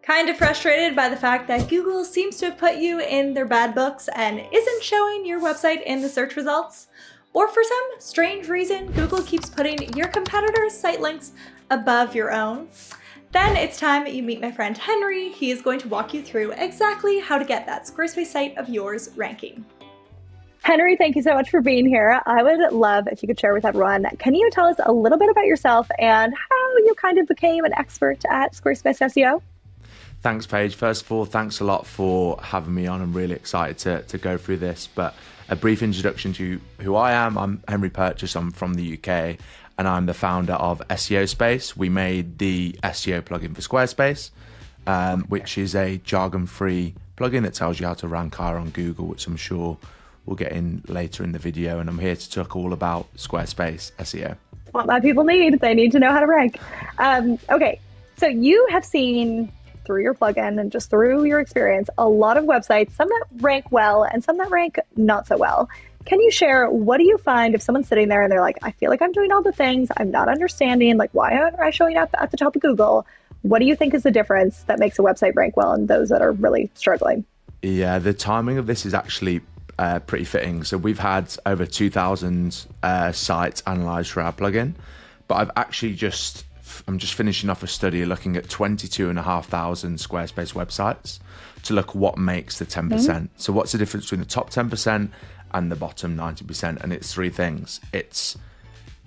Kind of frustrated by the fact that Google seems to have put you in their bad books and isn't showing your website in the search results? Or for some strange reason, Google keeps putting your competitors' site links above your own? Then it's time that you meet my friend Henry. He is going to walk you through exactly how to get that Squarespace site of yours ranking. Henry, thank you so much for being here. I would love if you could share with everyone, can you tell us a little bit about yourself and how you kind of became an expert at Squarespace SEO? Thanks, Paige. First of all, thanks a lot for having me on. I'm really excited to go through this, but a brief introduction to who I am. I'm Henry Purchase. I'm from the UK, and I'm the founder of SEOspace. We made the SEO plugin for Squarespace, which is a jargon-free plugin that tells you how to rank higher on Google, which I'm sure we'll get in later in the video. And I'm here to talk all about Squarespace SEO. What my people need, they need to know how to rank. Okay, so you have seen through your plugin and just through your experience, a lot of websites, some that rank well and some that rank not so well. Can you share, what do you find if someone's sitting there and they're like, I feel like I'm doing all the things, I'm not understanding, like why aren't I showing up at the top of Google? What do you think is the difference that makes a website rank well and those that are really struggling? Yeah, the timing of this is actually pretty fitting. So we've had over 2,000 sites analyzed for our plugin, but I'm just finishing off a study looking at 22,500 Squarespace websites to look what makes the 10%. So what's the difference between the top 10% and the bottom 90%? And it's three things. It's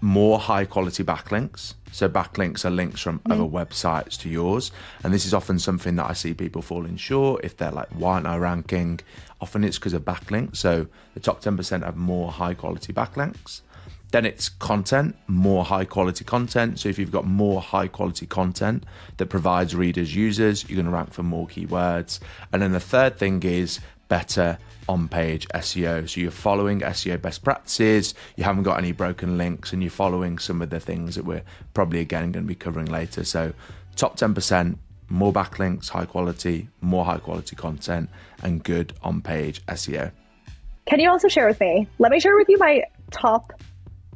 more high quality backlinks. So backlinks are links from other websites to yours. And this is often something that I see people falling short. If they're like, why aren't I ranking? Often it's because of backlinks. So the top 10% have more high quality backlinks. Then it's content, more high quality content. So if you've got more high quality content that provides readers, users, you're going to rank for more keywords. And then the third thing is better on-page SEO. So you're following SEO best practices, you haven't got any broken links, and you're following some of the things that we're probably again going to be covering later. So top 10%, more backlinks, high quality, more high quality content, and good on-page SEO. Can you also share with me, let me share with you my top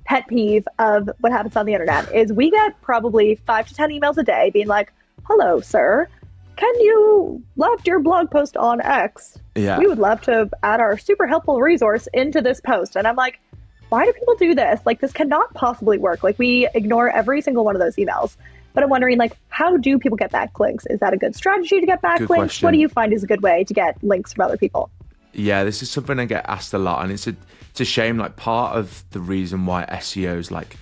pet peeve of what happens on the internet is we get probably 5 to 10 emails a day being like, hello, sir, can you left your blog post on X? Yeah. We would love to add our super helpful resource into this post. And I'm like, why do people do this? Like, this cannot possibly work. Like, we ignore every single one of those emails. But I'm wondering, like, how do people get backlinks? Is that a good strategy to get backlinks? What do you find is a good way to get links from other people? Yeah, this is something I get asked a lot, and it's a shame. Like, part of the reason why SEO is, like,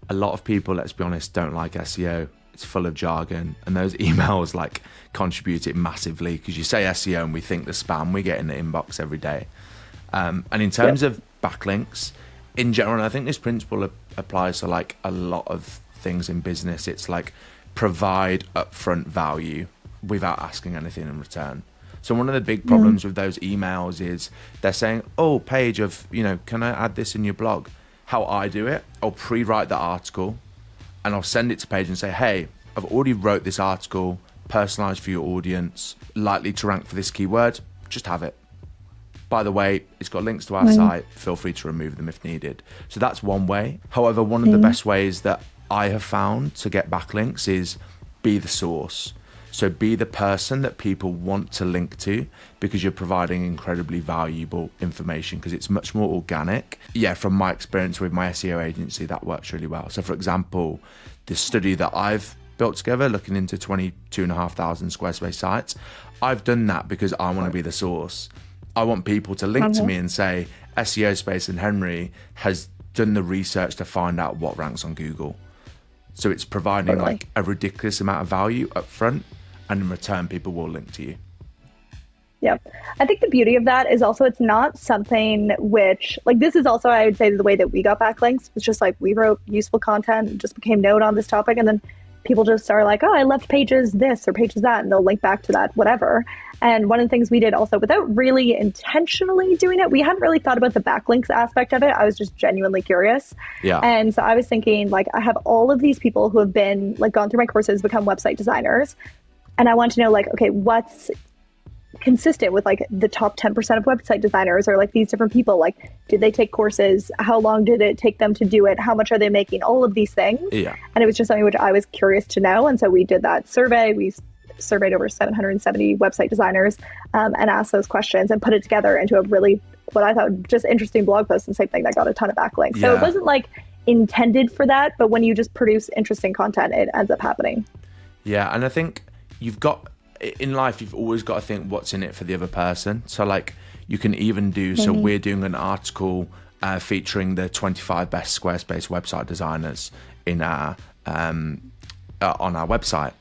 a lot of people, let's be honest, don't like SEO. It's full of jargon, and those emails like contribute it massively because you say SEO and we think the spam we get in the inbox every day. And in terms of backlinks in general, and I think this principle applies to like a lot of things in business. It's like provide upfront value without asking anything in return. So one of the big problems with those emails is they're saying, oh, Paige, can I add this in your blog? How I do it, I'll pre-write the article and I'll send it to Paige and say, hey, I've already wrote this article, personalized for your audience, likely to rank for this keyword, just have it. By the way, it's got links to our site, feel free to remove them if needed. So that's one way. However, one of the best ways that I have found to get backlinks is be the source. So be the person that people want to link to because you're providing incredibly valuable information because it's much more organic. Yeah, from my experience with my SEO agency, that works really well. So for example, the study that I've built together looking into 22,500 Squarespace sites, I've done that because I want to be the source. I want people to link to me and say, SEOspace and Henry has done the research to find out what ranks on Google. So it's providing like a ridiculous amount of value up front, and in return, people will link to you. Yep. I think the beauty of that is also it's not something which, like, this is also, I would say, the way that we got backlinks. It's just like we wrote useful content and just became known on this topic. And then people just are like, oh, I left pages this or pages that, and they'll link back to that, whatever. And one of the things we did also, without really intentionally doing it, we hadn't really thought about the backlinks aspect of it. I was just genuinely curious. Yeah. And so I was thinking, like, I have all of these people who have been, like, gone through my courses, become website designers. And I want to know, like, okay, what's consistent with like the top 10% of website designers or like these different people? Like, did they take courses? How long did it take them to do it? How much are they making? All of these things. Yeah. And it was just something which I was curious to know. And so we did that survey. We surveyed over 770 website designers and asked those questions and put it together into a really, what I thought, just interesting blog post, and same thing that got a ton of backlinks. So it wasn't like intended for that, but when you just produce interesting content, it ends up happening. Yeah, and I think you've got, in life, you've always got to think what's in it for the other person. So like you can even do, so we're doing an article featuring the 25 best Squarespace website designers in our on our website.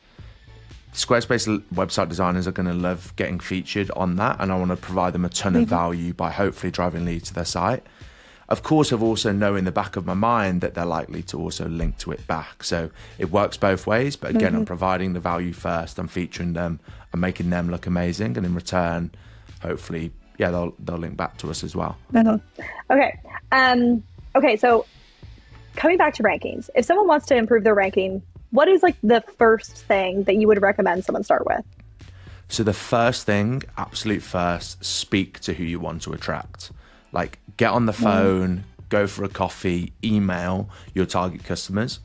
Squarespace website designers are going to love getting featured on that, and I want to provide them a ton of value by hopefully driving leads to their site. Of course, I've also know in the back of my mind that they're likely to also link to it back. So it works both ways. But again, I'm providing the value first. I'm featuring them. I'm making them look amazing. And in return, hopefully, they'll link back to us as well. Okay. Okay. So coming back to rankings, if someone wants to improve their ranking, what is like the first thing that you would recommend someone start with? So the first thing, absolute first, speak to who you want to attract. Like get on the phone, go for a coffee, email your target customers,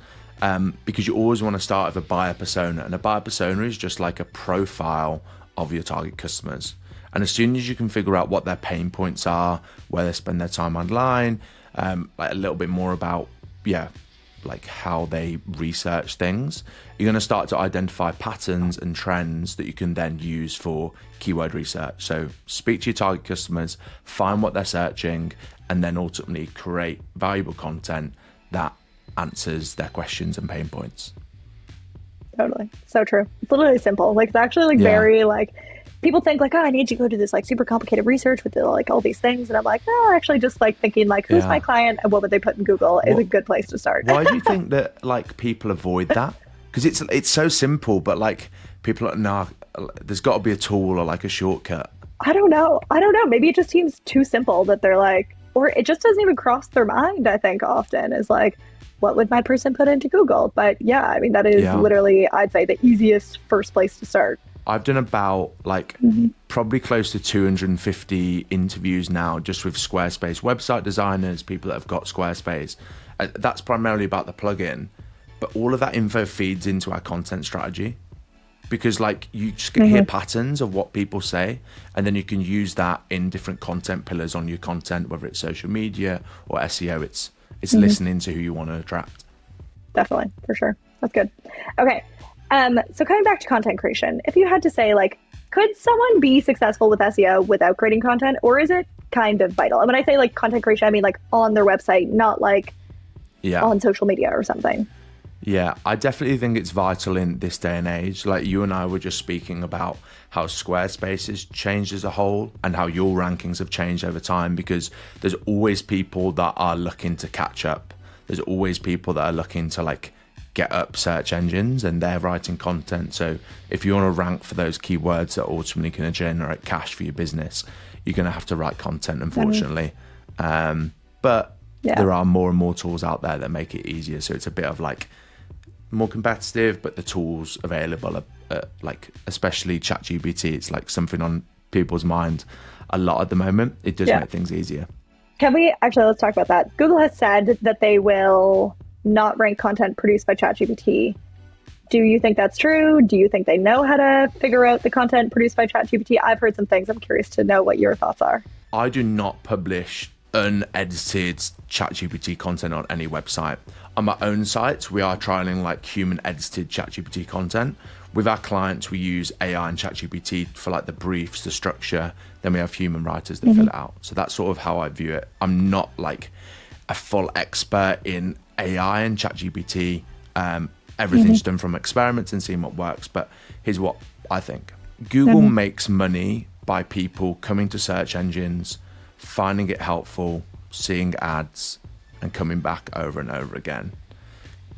because you always want to start with a buyer persona, and a buyer persona is just like a profile of your target customers. And as soon as you can figure out what their pain points are, where they spend their time online, like a little bit more about, like how they research things, you're going to start to identify patterns and trends that you can then use for keyword research. So speak to your target customers, find what they're searching, and then ultimately create valuable content that answers their questions and pain points. Totally. So true. It's literally simple. Like it's actually like very like, people think like, oh, I need to go do this like super complicated research with like all these things. And I'm like, no, actually just like thinking like, who's my client and what would they put in Google is a good place to start. Why do you think that like people avoid that? Because it's so simple, but like people are, nah, there's got to be a tool or like a shortcut. I don't know. Maybe it just seems too simple that they're like, or it just doesn't even cross their mind, I think often is like, what would my person put into Google? But yeah, I mean, that is literally, I'd say the easiest first place to start. I've done about like probably close to 250 interviews now just with Squarespace website designers, people that have got Squarespace. That's primarily about the plugin, but all of that info feeds into our content strategy, because like you just hear patterns of what people say, and then you can use that in different content pillars on your content, whether it's social media or SEO. It's listening to who you want to attract. Definitely, for sure. That's good. Okay. So coming back to content creation, if you had to say like, could someone be successful with SEO without creating content, or is it kind of vital? And when I say like content creation, I mean like on their website, not like on social media or something. Yeah, I definitely think it's vital in this day and age. Like you and I were just speaking about how Squarespace has changed as a whole and how your rankings have changed over time, because there's always people that are looking to catch up. There's always people that are looking to like get up search engines, and they're writing content. So if you want to rank for those keywords that are ultimately going to generate cash for your business, you're going to have to write content, unfortunately. But there are more and more tools out there that make it easier. So it's a bit of like more competitive, but the tools available are like, especially ChatGPT, it's like something on people's mind a lot at the moment. It does make things easier. Let's talk about that. Google has said that they will not rank content produced by ChatGPT. Do you think that's true? Do you think they know how to figure out the content produced by ChatGPT? I've heard some things. I'm curious to know what your thoughts are. I do not publish unedited ChatGPT content on any website. On my own sites, we are trialing like human edited ChatGPT content. With our clients, we use AI and ChatGPT for like the briefs, the structure. Then we have human writers that fill it out. So that's sort of how I view it. I'm not like a full expert in AI and ChatGPT. Everything's done from experiments and seeing what works. But here's what I think. Google makes money by people coming to search engines, finding it helpful, seeing ads, and coming back over and over again.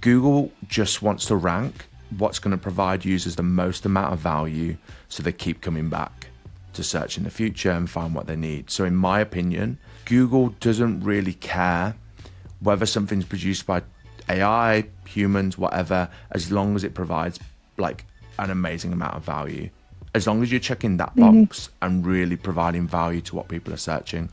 Google just wants to rank what's going to provide users the most amount of value so they keep coming back to search in the future and find what they need. So in my opinion, Google doesn't really care whether something's produced by AI, humans, whatever, as long as it provides like an amazing amount of value. As long as you're checking that box and really providing value to what people are searching,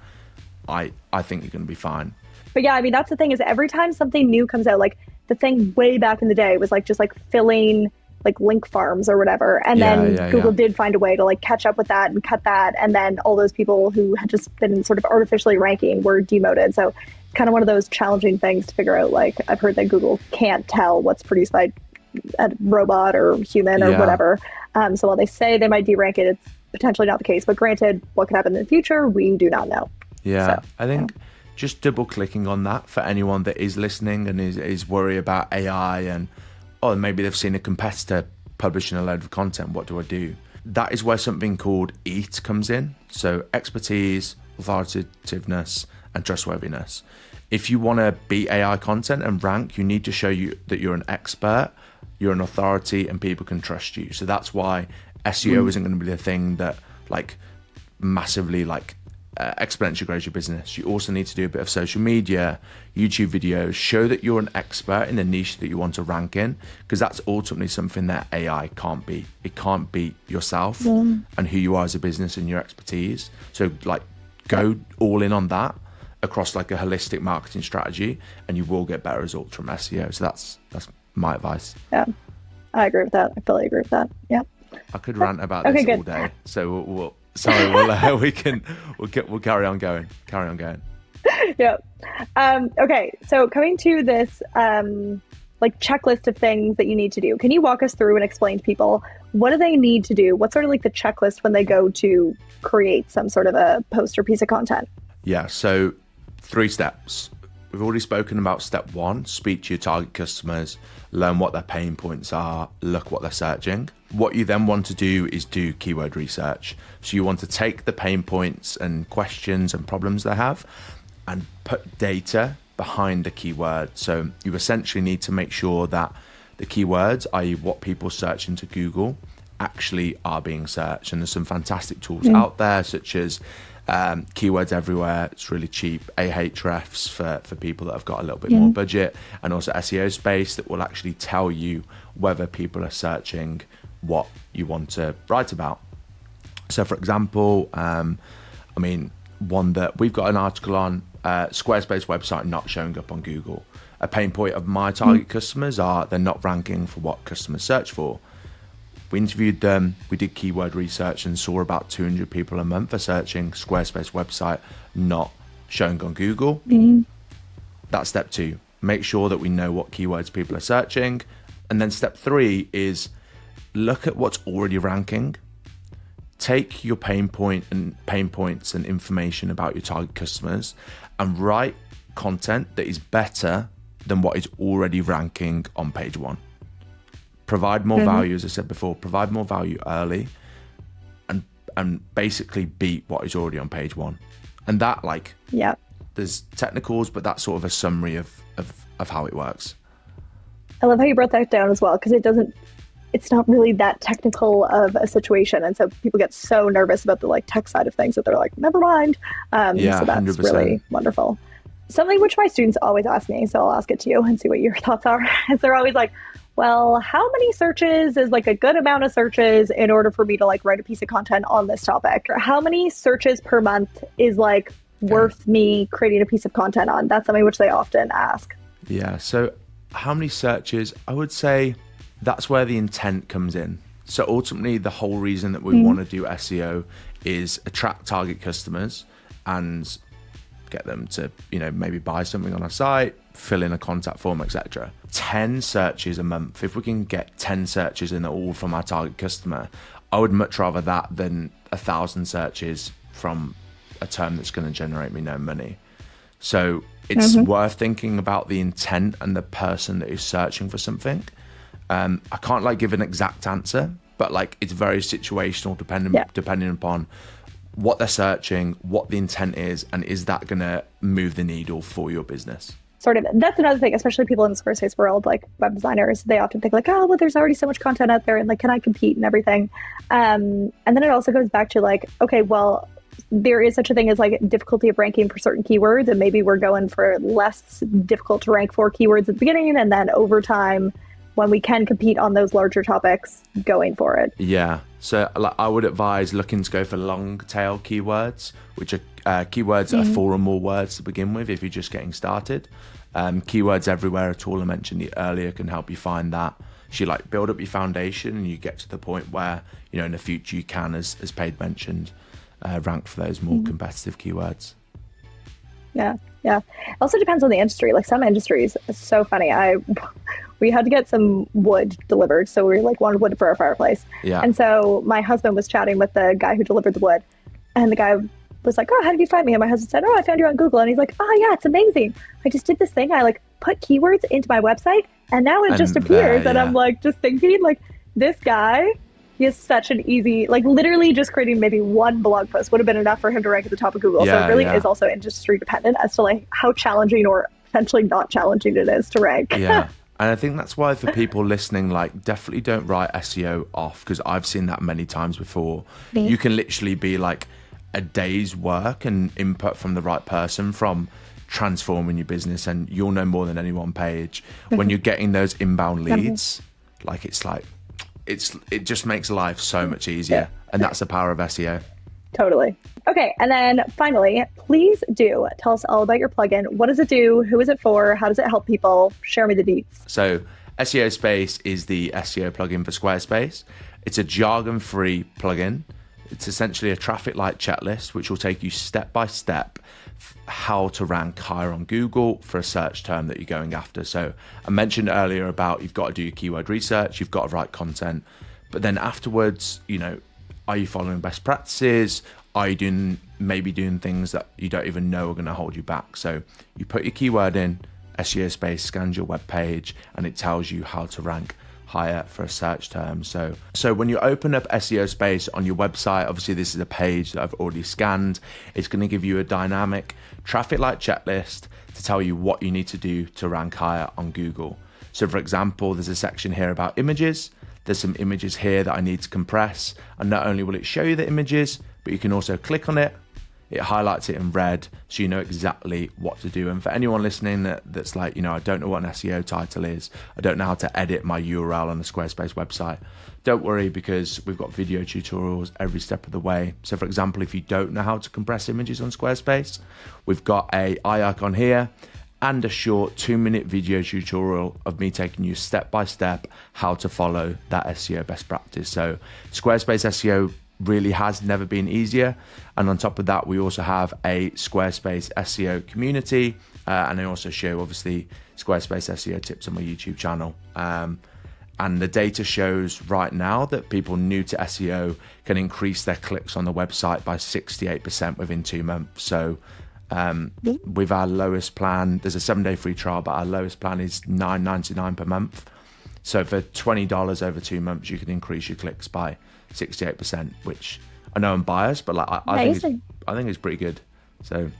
I think you're going to be fine. But yeah, I mean, that's the thing is every time something new comes out, like the thing way back in the day was like just like filling like link farms or whatever. And then Google did find a way to like catch up with that and cut that. And then all those people who had just been sort of artificially ranking were demoted. So kind of one of those challenging things to figure out. Like I've heard that Google can't tell what's produced by a robot or human or whatever. So while they say they might derank it, it's potentially not the case. But granted, what could happen in the future, we do not know. Yeah, so, I think just double clicking on that for anyone that is listening and is worried about AI and, oh, maybe they've seen a competitor publishing a load of content. What do I do? That is where something called EAT comes in. So expertise, authoritativeness, and trustworthiness. If you want to beat AI content and rank, you need to show you that you're an expert, you're an authority, and people can trust you. So that's why SEO isn't going to be the thing that like massively like exponentially grows your business. You also need to do a bit of social media, YouTube videos, show that you're an expert in the niche that you want to rank in, because that's ultimately something that AI can't beat. It can't beat yourself and who you are as a business and your expertise. So like go all in on that across like a holistic marketing strategy, and you will get better results from SEO. So that's my advice. Yeah, I agree with that. I fully agree with that. Yeah. I could rant about this all day. So we'll carry on going. Yeah. Okay. So coming to this like checklist of things that you need to do. Can you walk us through and explain to people what do they need to do? What's sort of like the checklist when they go to create some sort of a post or piece of content? Yeah. So 3 steps. We've already spoken about step 1, speak to your target customers, learn what their pain points are, look what they're searching. What you then want to do is do keyword research. So you want to take the pain points and questions and problems they have and put data behind the keyword. So you essentially need to make sure that the keywords, i.e. what people search into Google, actually are being searched. And there's some fantastic tools out there, such as Keywords Everywhere. It's really cheap. Ahrefs for people that have got a little bit more budget, and also SEO Space that will actually tell you whether people are searching what you want to write about. So for example, one that we've got an article on, Squarespace website not showing up on Google. A pain point of my target customers are they're not ranking for what customers search for. We interviewed them, we did keyword research and saw about 200 people a month are searching Squarespace website not showing on Google. That's step 2. Make sure that we know what keywords people are searching. And then step 3 is look at what's already ranking. Take your pain points and information about your target customers and write content that is better than what is already ranking on page 1. Provide more value, as I said before, provide more value early and basically beat what is already on page 1. And that there's technicals, but that's sort of a summary of how it works. I love how you brought that down as well, because it's not really that technical of a situation. And so people get so nervous about the like tech side of things that they're like, never mind. So that's 100%. Really wonderful. Something which my students always ask me, so I'll ask it to you and see what your thoughts are. Is they're always like, well, how many searches is like a good amount of searches in order for me to like write a piece of content on this topic? Or how many searches per month is like worth me creating a piece of content on? That's something which they often ask. Yeah. So how many searches? I would say that's where the intent comes in. So ultimately, the whole reason that we want to do SEO is attract target customers and get them to, maybe buy something on our site, fill in a contact form, etc. 10 searches a month. If we can get 10 searches in all from our target customer, I would much rather that than 1,000 searches from a term that's going to generate me no money. So it's worth thinking about the intent and the person that is searching for something. I can't give an exact answer, but it's very situational depending upon what they're searching, what the intent is, and is that going to move the needle for your business? Sort of. That's another thing, especially people in the Squarespace world, like web designers, they often think there's already so much content out there and can I compete and everything? And then it also goes back to okay, well, there is such a thing as difficulty of ranking for certain keywords, and maybe we're going for less difficult to rank for keywords at the beginning, and then over time, when we can compete on those larger topics, going for it. Yeah. So I would advise looking to go for long tail keywords, which are keywords that are 4 or more words to begin with if you're just getting started. Keywords Everywhere, a tool I mentioned earlier, can help you find that. So you like build up your foundation and you get to the point where, you know, in the future you can, as Paige mentioned, rank for those more competitive keywords. Yeah. It also depends on the industry. Like some industries, it's so funny. We had to get some wood delivered. So we like wanted wood for our fireplace. Yeah. And so my husband was chatting with the guy who delivered the wood. And the guy was like, oh, how did you find me? And my husband said, oh, I found you on Google. And he's like, oh yeah, it's amazing. I just did this thing. I like put keywords into my website and now it just appears. And I'm like just thinking like this guy, he has such an easy, like literally just creating maybe one blog post would have been enough for him to rank at the top of Google. So it really is also industry dependent as to like how challenging or potentially not challenging it is to rank. Yeah. And I think that's why for people listening, like definitely don't write SEO off, because I've seen that many times before. You can literally be like a day's work and input from the right person from transforming your business, and you'll know more than any one page. When you're getting those inbound leads, like it just makes life so much easier. And that's the power of SEO. Totally. Okay, and then finally, please do tell us all about your plugin. What does it do? Who is it for? How does it help people? Share me the deets. So SEO Space is the SEO plugin for Squarespace. It's a jargon-free plugin. It's essentially a traffic light checklist, which will take you step by step how to rank higher on Google for a search term that you're going after. So I mentioned earlier about you've got to do your keyword research, you've got to write content, but then afterwards, you know, are you following best practices? Are you maybe doing things that you don't even know are going to hold you back? So you put your keyword in, SEO Space scans your web page, and it tells you how to rank higher for a search term. So when you open up SEO Space on your website, obviously this is a page that I've already scanned. It's going to give you a dynamic traffic light checklist to tell you what you need to do to rank higher on Google. So for example, there's a section here about images. There's some images here that I need to compress, and not only will it show you the images, but you can also click on it. It highlights it in red, so you know exactly what to do. And for anyone listening that's like, you know, I don't know what an SEO title is, I don't know how to edit my URL on a Squarespace website, don't worry, because we've got video tutorials every step of the way. So for example, if you don't know how to compress images on Squarespace, we've got a eye icon here and a short 2-minute video tutorial of me taking you step by step how to follow that SEO best practice. So Squarespace SEO really has never been easier. And on top of that, we also have a Squarespace SEO community, and I also show obviously Squarespace SEO tips on my YouTube channel. And the data shows right now that people new to SEO can increase their clicks on the website by 68% within 2 months. So with our lowest plan, there's a 7-day free trial, but our lowest plan is $9.99 per month. So for $20 over 2 months, you can increase your clicks by 68%, which I know I'm biased, but like I think it's pretty good. So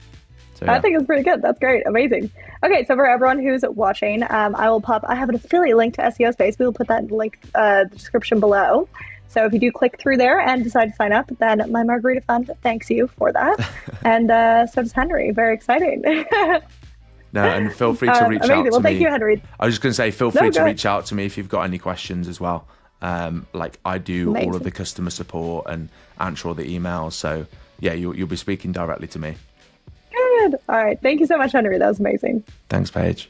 yeah. I think it's pretty good. That's great. Amazing. Okay, so for everyone who's watching, I have an affiliate link to SEO Space. We will put that link in the description below. So if you do click through there and decide to sign up, then my Margarita Fund thanks you for that. And so does Henry. Very exciting. No, and feel free to reach out to me. Well, thank you, Henry. I was just going to say, feel free to reach out to me if you've got any questions as well. Like I do all of the customer support and answer all the emails. So yeah, you'll be speaking directly to me. Good. All right. Thank you so much, Henry. That was amazing. Thanks, Paige.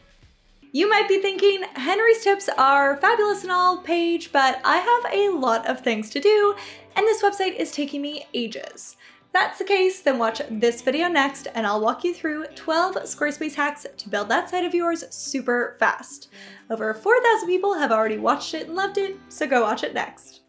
You might be thinking, Henry's tips are fabulous and all, Paige, but I have a lot of things to do, and this website is taking me ages. If that's the case, then watch this video next, and I'll walk you through 12 Squarespace hacks to build that site of yours super fast. Over 4,000 people have already watched it and loved it, so go watch it next.